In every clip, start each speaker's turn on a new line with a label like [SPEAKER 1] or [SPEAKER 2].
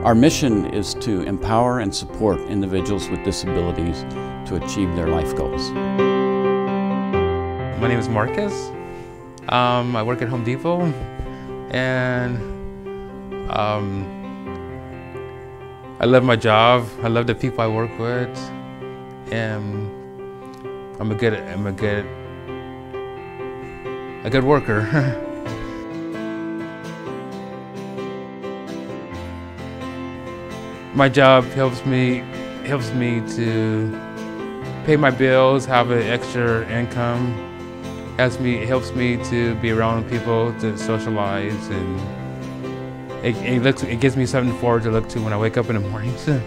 [SPEAKER 1] Our mission is to empower and support individuals with disabilities to achieve their life goals.
[SPEAKER 2] My name is Marcus. I work at Home Depot, and I love my job. I love the people I work with, and I'm a good worker. My job helps me to pay my bills, have an extra income. It helps me to be around people, to socialize, and it gives me something forward to look to when I wake up in the morning. So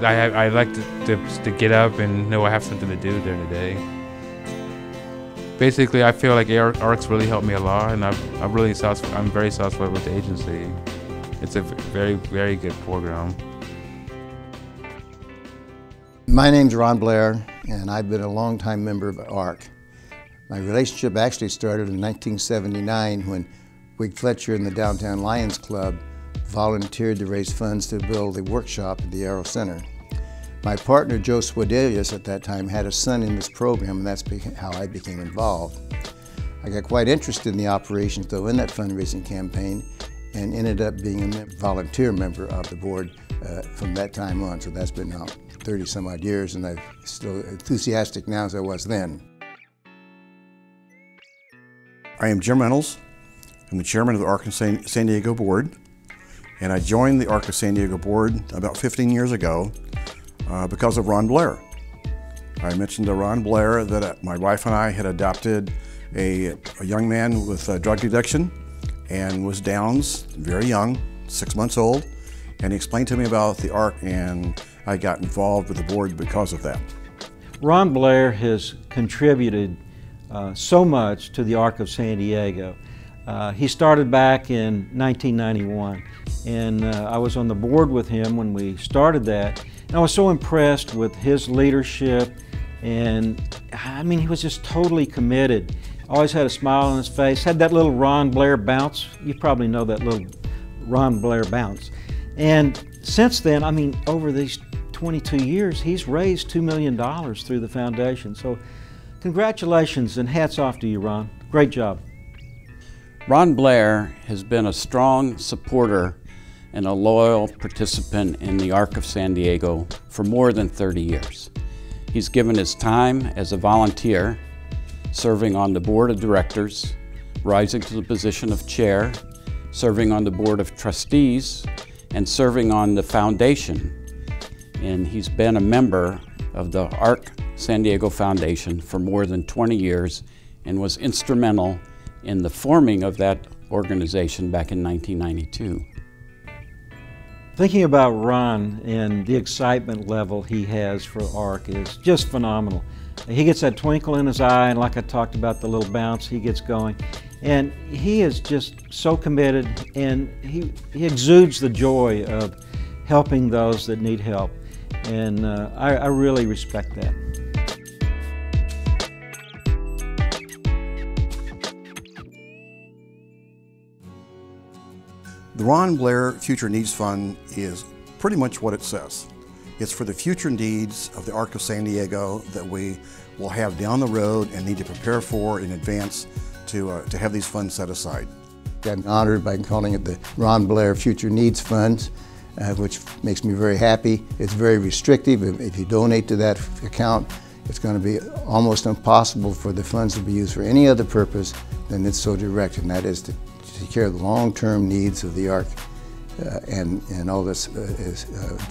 [SPEAKER 2] I like to get up and know I have something to do during the day. Basically, I feel like ARC's really helped me a lot, and I'm very satisfied with the agency. It's a very, very good program.
[SPEAKER 3] My name's Ron Blair, and I've been a longtime member of ARC. My relationship actually started in 1979 when Wig Fletcher and the Downtown Lions Club volunteered to raise funds to build a workshop at the Aero Center. My partner, Joe Swadelius, at that time had a son in this program, and that's how I became involved. I got quite interested in the operations, though, in that fundraising campaign, and ended up being a volunteer member of the board from that time on. So that's been now 30 some odd years, and I'm still enthusiastic now as I was then.
[SPEAKER 4] I am Jim Reynolds. I'm the chairman of the ARC of San Diego board, and I joined the ARC of San Diego board about 15 years ago because of Ron Blair. I mentioned to Ron Blair that my wife and I had adopted a young man with drug addiction and was Downs, very young, 6 months old, and he explained to me about the ARC, and I got involved with the board because of that.
[SPEAKER 5] Ron Blair has contributed so much to the ARC of San Diego. He started back in 1991, and I was on the board with him when we started that, and I was so impressed with his leadership, and I mean, he was just totally committed. Always had a smile on his face, had that little Ron Blair bounce. You probably know that little Ron Blair bounce. And since then, I mean, over these 22 years, he's raised $2 million through the foundation. So congratulations and hats off to you, Ron. Great job.
[SPEAKER 1] Ron Blair has been a strong supporter and a loyal participant in the ARC of San Diego for more than 30 years. He's given his time as a volunteer, serving on the board of directors, rising to the position of chair, serving on the board of trustees, and serving on the foundation. And he's been a member of the ARC San Diego Foundation for more than 20 years and was instrumental in the forming of that organization back in 1992.
[SPEAKER 5] Thinking about Ron and the excitement level he has for ARC is just phenomenal. He gets that twinkle in his eye, and like I talked about, the little bounce, he gets going. And he is just so committed, and he exudes the joy of helping those that need help. And I really respect that.
[SPEAKER 4] The Ron Blair Future Needs Fund is pretty much what it says. It's for the future needs of the ARC of San Diego that we will have down the road and need to prepare for in advance to have these funds set aside.
[SPEAKER 3] I'm honored by calling it the Ron Blair Future Needs Fund, which makes me very happy. It's very restrictive. If you donate to that account, it's going to be almost impossible for the funds to be used for any other purpose than it's so directed, and that is to take care of the long-term needs of the ARC and all this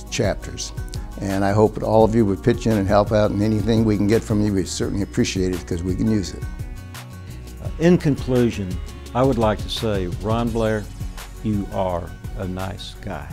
[SPEAKER 3] chapters. And I hope that all of you would pitch in and help out, and anything we can get from you, we certainly appreciate it because we can use it.
[SPEAKER 5] In conclusion, I would like to say, Ron Blair, you are a nice guy.